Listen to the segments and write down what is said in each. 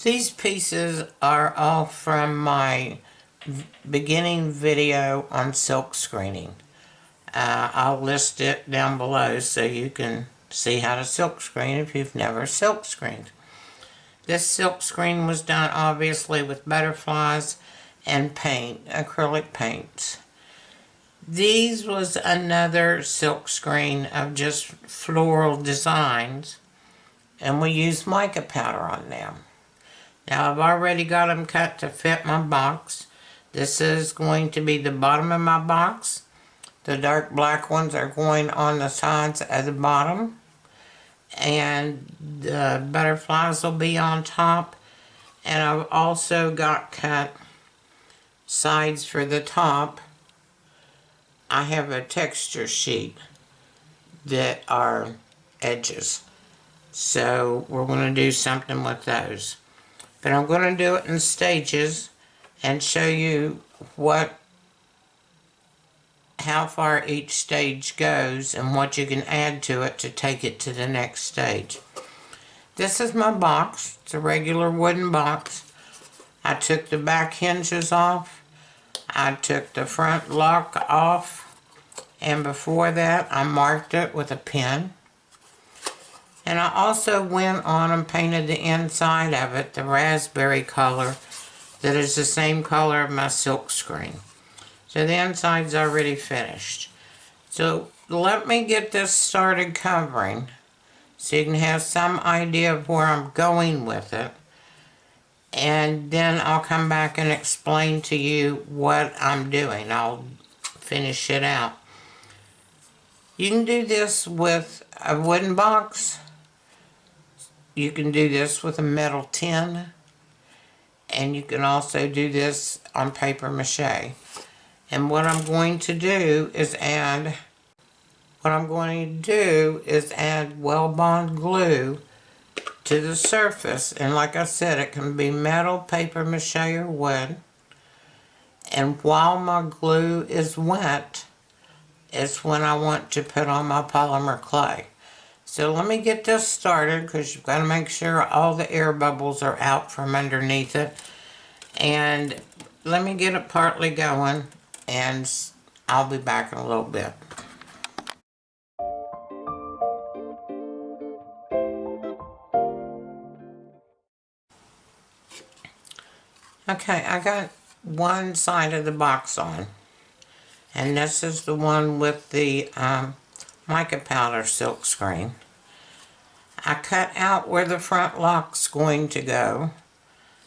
These pieces are all from my beginning video on silk screening. I'll list it down below so you can see how to silk screen if you've never silk screened. This silk screen was done obviously with butterflies and paint, acrylic paints. These was another silk screen of just floral designs, and we used mica powder on them. Now I've already got them cut to fit my box. This is going to be the bottom of my box. The dark black ones are going on the sides at the bottom, and the butterflies will be on top. And I've also got cut sides for the top. I have a texture sheet that are edges, so we're going to do something with those. But I'm going to do it in stages and show you how far each stage goes and what you can add to it to take it to the next stage. This is my box. It's a regular wooden box. I took the back hinges off. I took the front lock off. And before that, I marked it with a pen. And I also went on and painted the inside of it the raspberry color that is the same color of my silk screen. So the inside's already finished. So let me get this started covering so you can have some idea of where I'm going with it. And then I'll come back and explain to you what I'm doing. I'll finish it out. You can do this with a wooden box. You can do this with a metal tin. And you can also do this on paper mache. And what I'm going to do is add well-bond glue to the surface. And like I said, it can be metal, paper mache, or wood. And while my glue is wet, it's when I want to put on my polymer clay. So let me get this started, because you've got to make sure all the air bubbles are out from underneath it. And let me get it partly going, and I'll be back in a little bit. Okay, I got one side of the box on. And this is the one with the mica powder silk screen. I cut out where the front lock's going to go,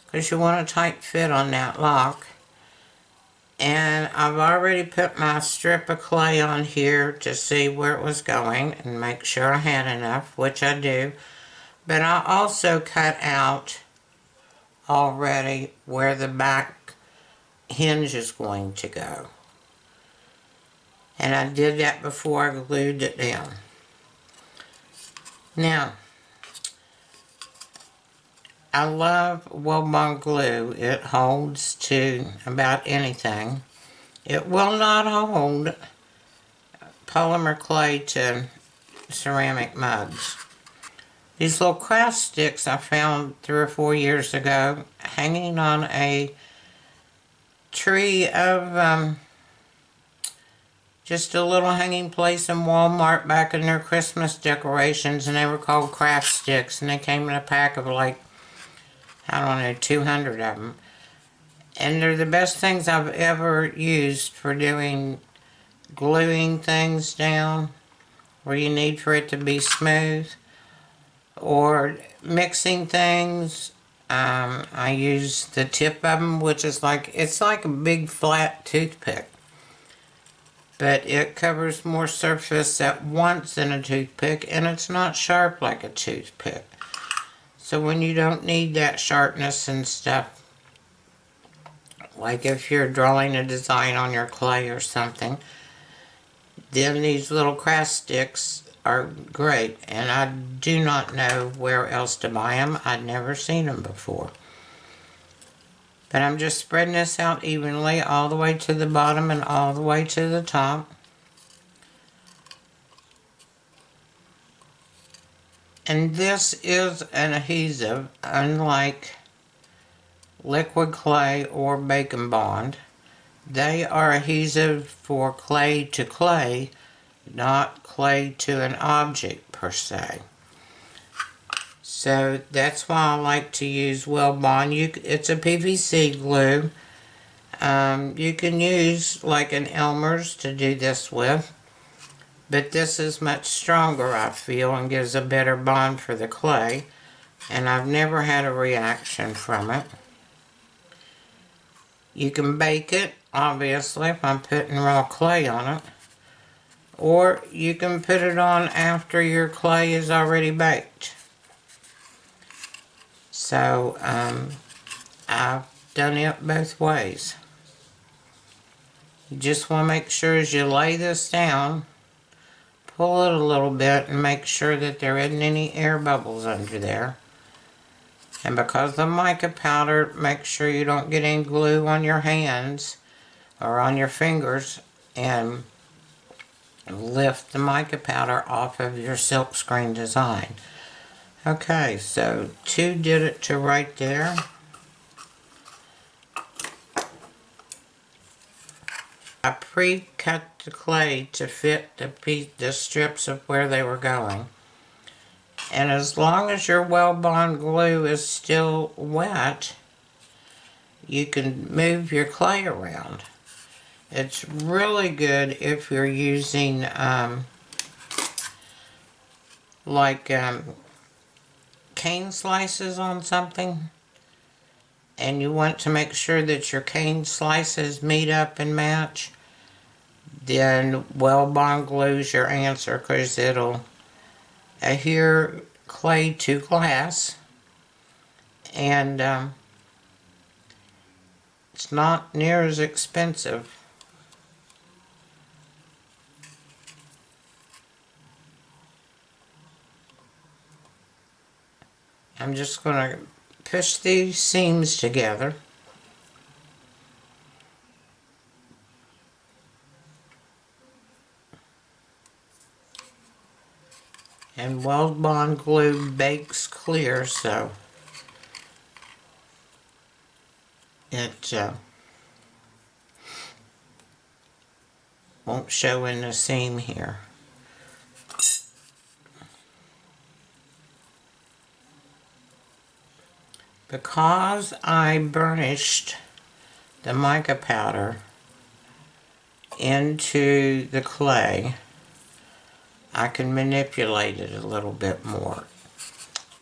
because you want a tight fit on that lock. And I've already put my strip of clay on here to see where it was going and make sure I had enough, which I do. But I also cut out already where the back hinge is going to go. And I did that before I glued it down. Now, I love well-bond glue. It holds to about anything. It will not hold polymer clay to ceramic mugs. These little craft sticks I found 3 or 4 years ago hanging on a tree of just a little hanging place in Walmart back in their Christmas decorations, and they were called craft sticks, and they came in a pack of like, I don't know, 200 of them. And they're the best things I've ever used for doing gluing things down where you need for it to be smooth, or mixing things. I use the tip of them, which is it's like a big flat toothpick, but it covers more surface at once than a toothpick, and it's not sharp like a toothpick. So when you don't need that sharpness and stuff, like if you're drawing a design on your clay or something, then these little craft sticks are great. And I do not know where else to buy them. I'd never seen them before. But I'm just spreading this out evenly all the way to the bottom and all the way to the top. And this is an adhesive, unlike liquid clay or Bacon Bond. They are adhesive for clay to clay, not clay to an object per se. So that's why I like to use Well Bond. It's a PVC glue. You can use like an Elmer's to do this with, but this is much stronger, I feel, and gives a better bond for the clay, and I've never had a reaction from it. You can bake it, obviously, if I'm putting raw clay on it, or you can put it on after your clay is already baked. So I've done it both ways. You just want to make sure as you lay this down, pull it a little bit and make sure that there isn't any air bubbles under there. And because the mica powder, make sure you don't get any glue on your hands or on your fingers, and lift the mica powder off of your silkscreen design. Okay, so 2 did it to right there. I pre-cut the clay to fit the strips of where they were going. And as long as your Well Bond glue is still wet, you can move your clay around. It's really good if you're using cane slices on something, and you want to make sure that your cane slices meet up and match. Then Well Bond glue's your answer, because it'll adhere clay to glass, and it's not near as expensive. I'm just going to push these seams together. And Well Bond glue bakes clear, so it won't show in the seam here. Because I burnished the mica powder into the clay, I can manipulate it a little bit more.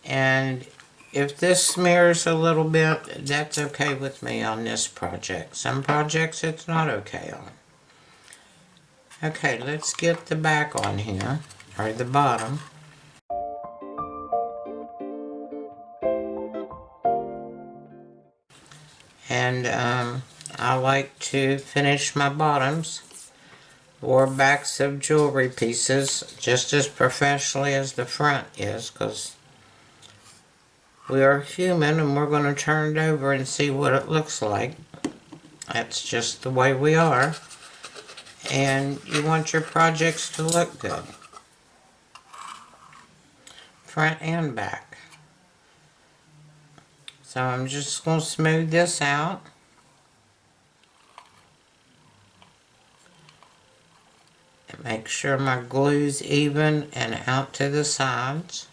And if this smears a little bit, that's okay with me on this project. Some projects it's not okay on. Okay, let's get the back on here, or the bottom. And I like to finish my bottoms or backs of jewelry pieces just as professionally as the front is, because we are human and we're going to turn it over and see what it looks like. That's just the way we are. And you want your projects to look good, front and back. So I'm just going to smooth this out. And make sure my glue's even and out to the sides.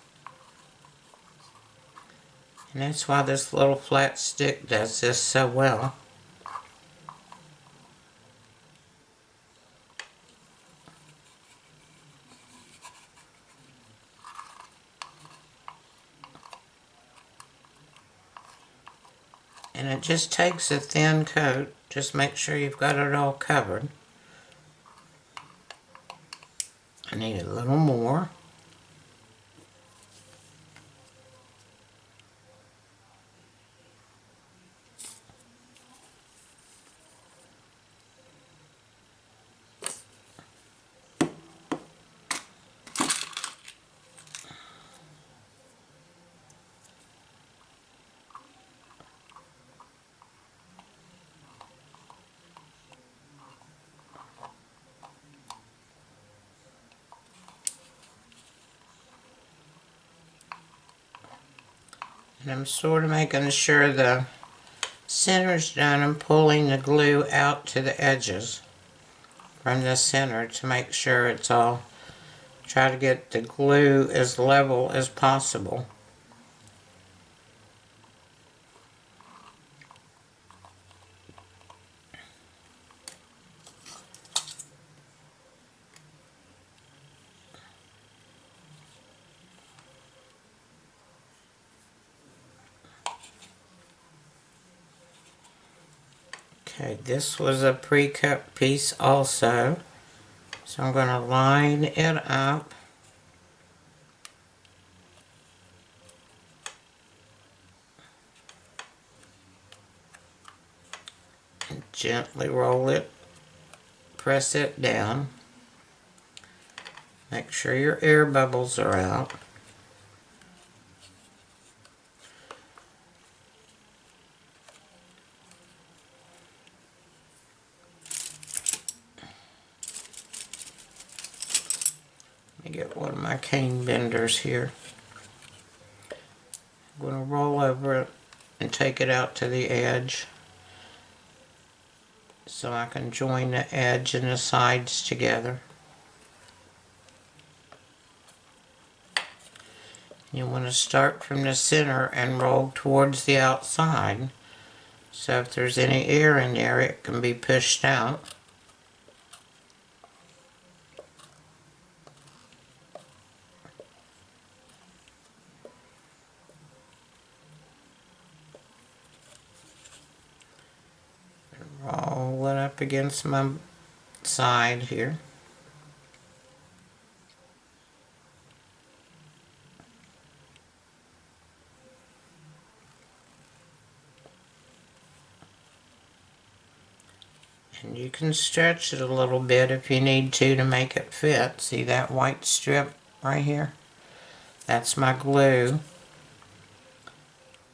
And that's why this little flat stick does this so well. And it just takes a thin coat. Just make sure you've got it all covered. I need a little more. And I'm sort of making sure the center's done, I'm pulling the glue out to the edges from the center to make sure it's all, try to get the glue as level as possible. Okay, this was a pre-cut piece also, so I'm going to line it up. And gently roll it, press it down. Make sure your air bubbles are out. Let me get one of my cane benders here. I'm going to roll over it and take it out to the edge so I can join the edge and the sides together. You want to start from the center and roll towards the outside, so if there's any air in there it can be pushed out. Roll it up against my side here. And you can stretch it a little bit if you need to make it fit. See that white strip right here? That's my glue.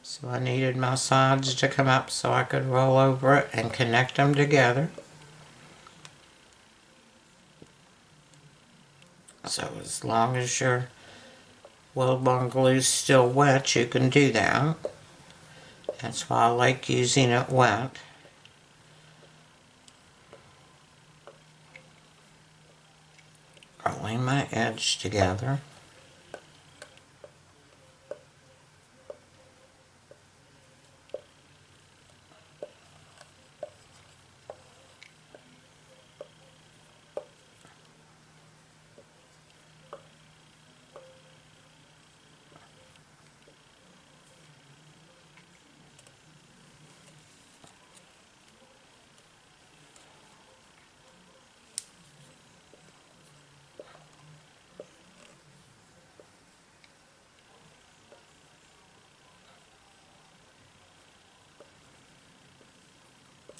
So I needed my sides to come up so I could roll over it and connect them together. So as long as your Weld-on glue is still wet, you can do that. That's why I like using it wet. Rolling my edge together.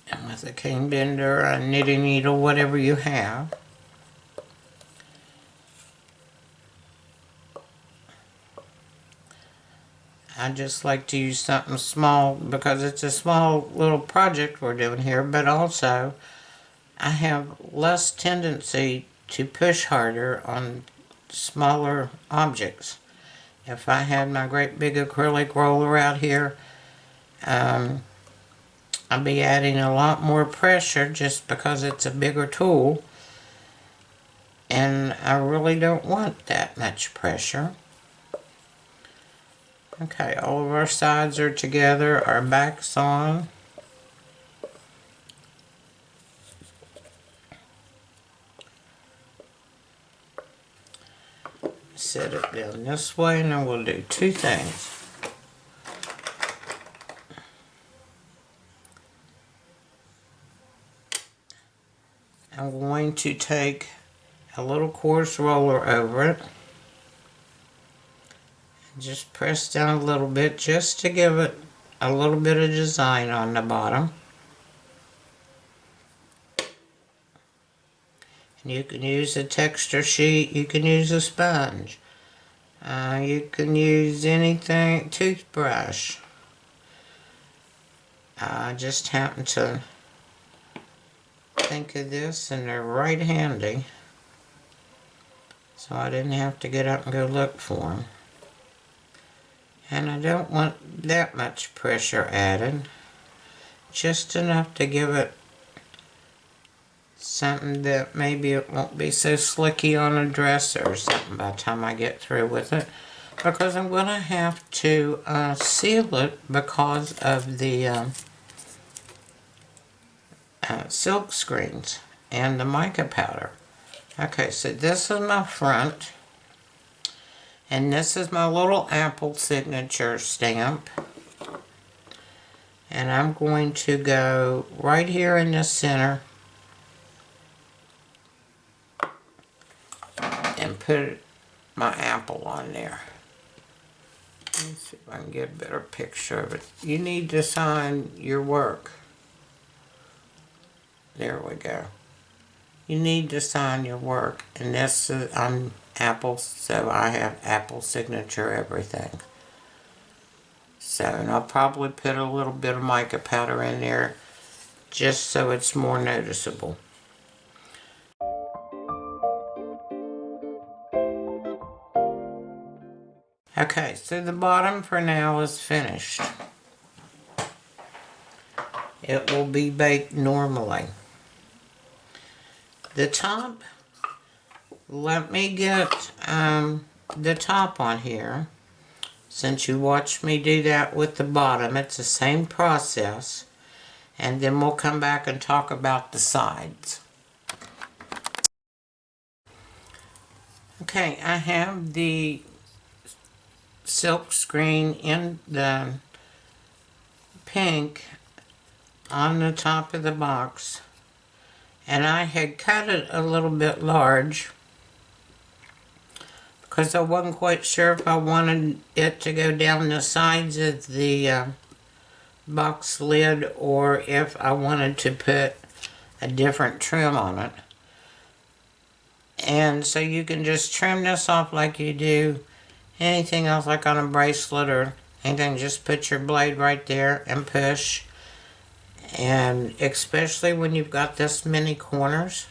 And with a cane bender, a knitting needle, whatever you have, I just like to use something small because it's a small little project we're doing here, but also I have less tendency to push harder on smaller objects. If I had my great big acrylic roller out here, I'd be adding a lot more pressure just because it's a bigger tool, and I really don't want that much pressure. Okay, all of our sides are together, our back's on. Set it down this way, and then we'll do two things. I'm going to take a little coarse roller over it. Just press down a little bit just to give it a little bit of design on the bottom. And you can use a texture sheet, you can use a sponge, you can use anything, toothbrush. I just happen to think of this and they're right handy, so I didn't have to get up and go look for them. And I don't want that much pressure added. just enough to give it something that maybe it won't be so slicky on a dresser or something by the time I get through with it. Because I'm going to have to seal it because of the silk screens and the mica powder. Okay, so this is my front. And this is my little Apple signature stamp. And I'm going to go right here in the center and put my apple on there. Let's see if I can get a better picture of it. You need to sign your work. There we go. You need to sign your work. And this is, I'm Apple, so I have Apple signature everything. So, and I'll probably put a little bit of mica powder in there just so it's more noticeable. Okay, so the bottom for now is finished. It will be baked normally. The top, let me get the top on here. Since you watched me do that with the bottom, it's the same process. And then we'll come back and talk about the sides. Okay, I have the silk screen in the pink on the top of the box. And I had cut it a little bit large because I wasn't quite sure if I wanted it to go down the sides of the box lid or if I wanted to put a different trim on it. And so you can just trim this off like you do anything else, like on a bracelet or anything. Just put your blade right there and push. And especially when you've got this many corners,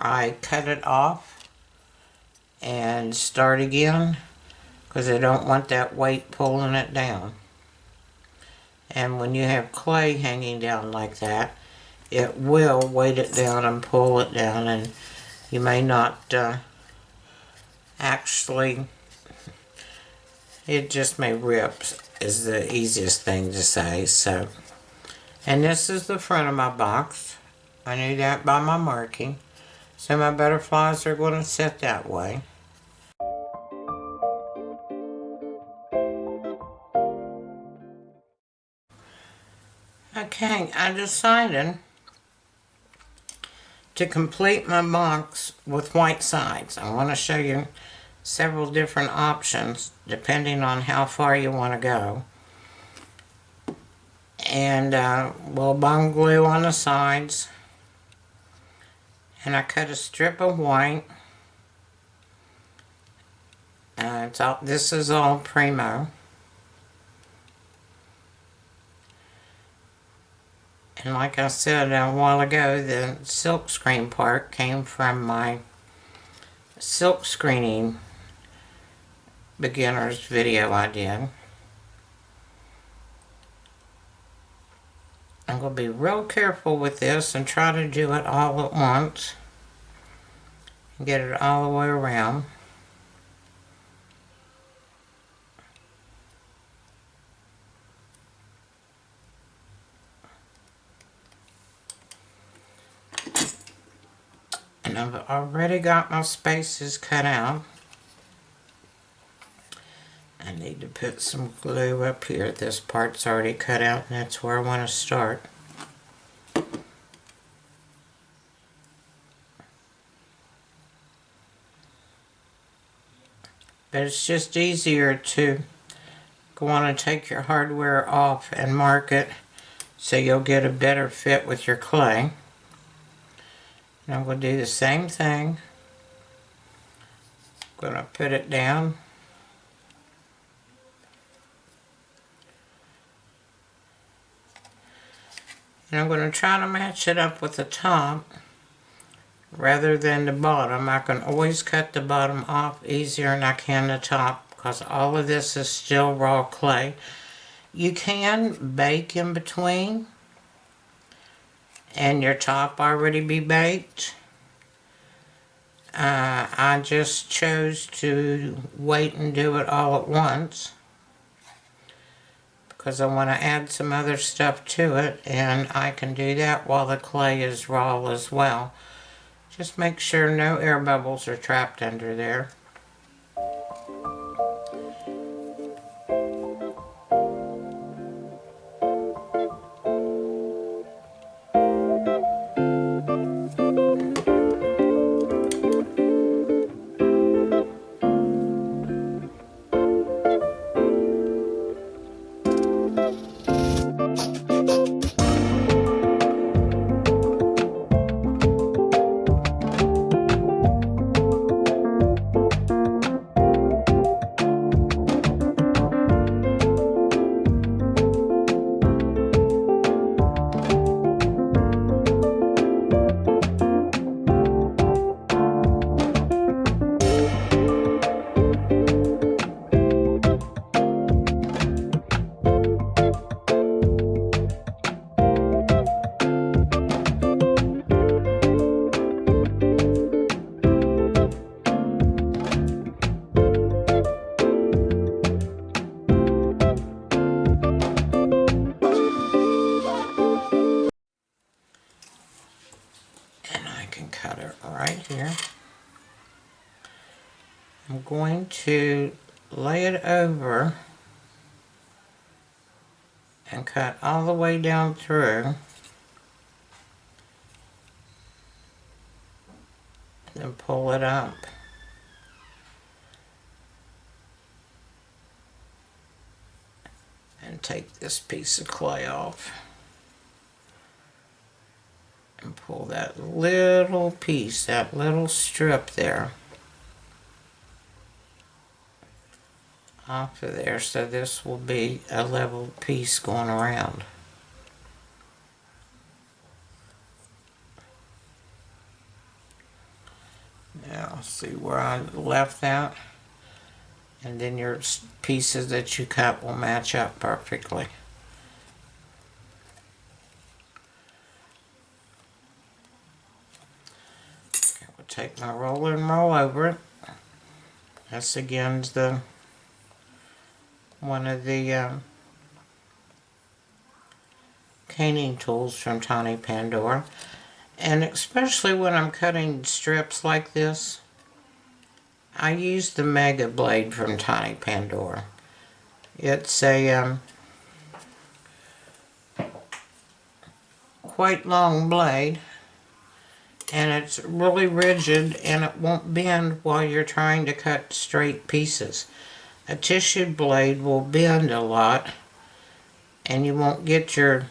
I cut it off and start again because I don't want that weight pulling it down. And when you have clay hanging down like that, it will weight it down and pull it down, and you may not actually, it just may rip is the easiest thing to say. So, and this is the front of my box. I knew that by my marking. So my butterflies are going to sit that way. Okay, I decided to complete my box with white sides. I want to show you several different options depending on how far you want to go. And we'll bond glue on the sides. And I cut a strip of white. This is all Primo. And like I said a while ago, the silk screen part came from my silk screening beginners video I did. I'm going to be real careful with this and try to do it all at once. And get it all the way around. And I've already got my spaces cut out. I need to put some glue up here. This part's already cut out, and that's where I want to start. But it's just easier to go on and take your hardware off and mark it so you'll get a better fit with your clay. And I'm going to do the same thing. I'm going to put it down. And I'm going to try to match it up with the top rather than the bottom. I can always cut the bottom off easier than I can the top because all of this is still raw clay. You can bake in between and your top already be baked. I just chose to wait and do it all at once because I want to add some other stuff to it, and I can do that while the clay is raw as well. Just make sure no air bubbles are trapped under there. Cut it right here. I'm going to lay it over and cut all the way down through, and then pull it up. And take this piece of clay off. And pull that little piece, that little strip there, off of there, so this will be a level piece going around. Now see where I left that, and then your pieces that you cut will match up perfectly. Take my roller and roll over it. This again's the one of the caning tools from Tiny Pandora, and especially when I'm cutting strips like this, I use the Mega blade from Tiny Pandora. It's a quite long blade, and it's really rigid and it won't bend while you're trying to cut straight pieces. A tissue blade will bend a lot and you won't get your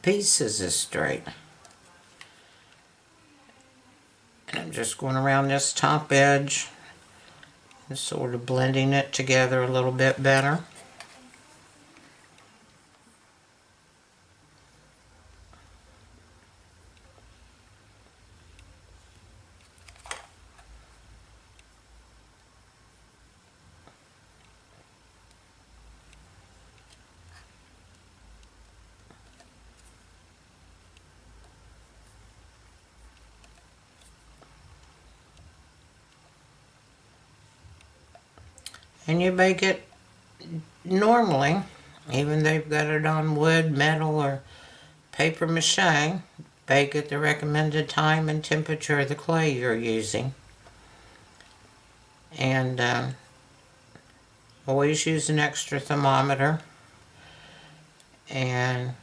pieces as straight. And I'm just going around this top edge and sort of blending it together a little bit better. And you bake it normally, even though you've got it on wood, metal, or paper mache. Bake at the recommended time and temperature of the clay you're using. And always use an extra thermometer. And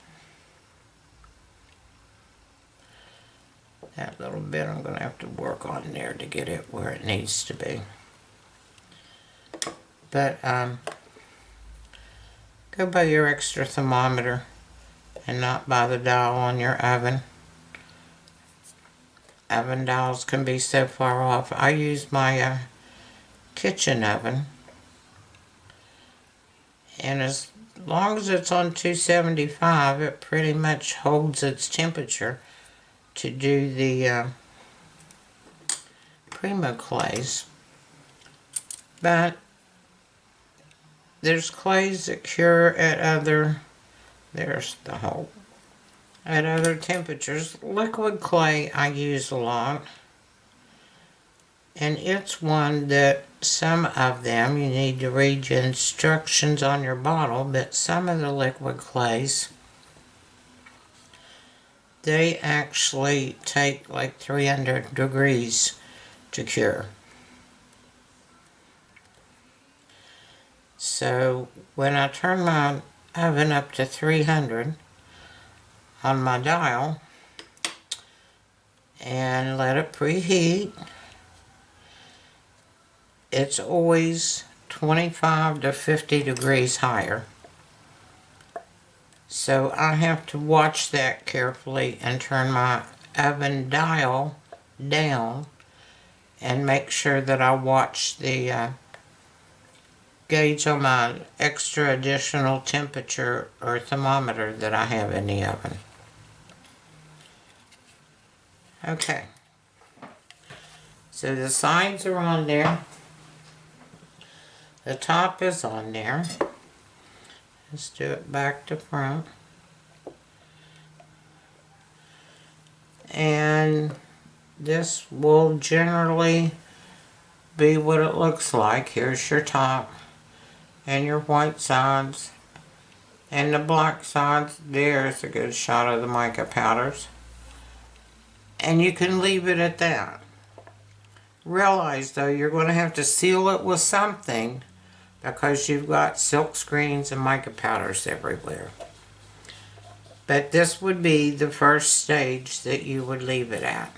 that little bit I'm going to have to work on there to get it where it needs to be. But go by your extra thermometer and not by the dial on your oven. Oven dials can be so far off. I use my kitchen oven, and as long as it's on 275, it pretty much holds its temperature to do the Polymer clays. But there's clays that cure at other, there's the hole. at other temperatures. Liquid clay I use a lot. And it's one that some of them you need to read your instructions on your bottle, but some of the liquid clays, they actually take like 300 degrees to cure. So when I turn my oven up to 300 on my dial and let it preheat, it's always 25 to 50 degrees higher. So I have to watch that carefully and turn my oven dial down and make sure that I watch the gauge on my extra additional temperature or thermometer that I have in the oven. Okay. So the sides are on there. The top is on there. Let's do it back to front. And this will generally be what it looks like. Here's your top and your white sides. And the black sides, there's a good shot of the mica powders. And you can leave it at that. Realize though, you're going to have to seal it with something because you've got silk screens and mica powders everywhere. But this would be the first stage that you would leave it at.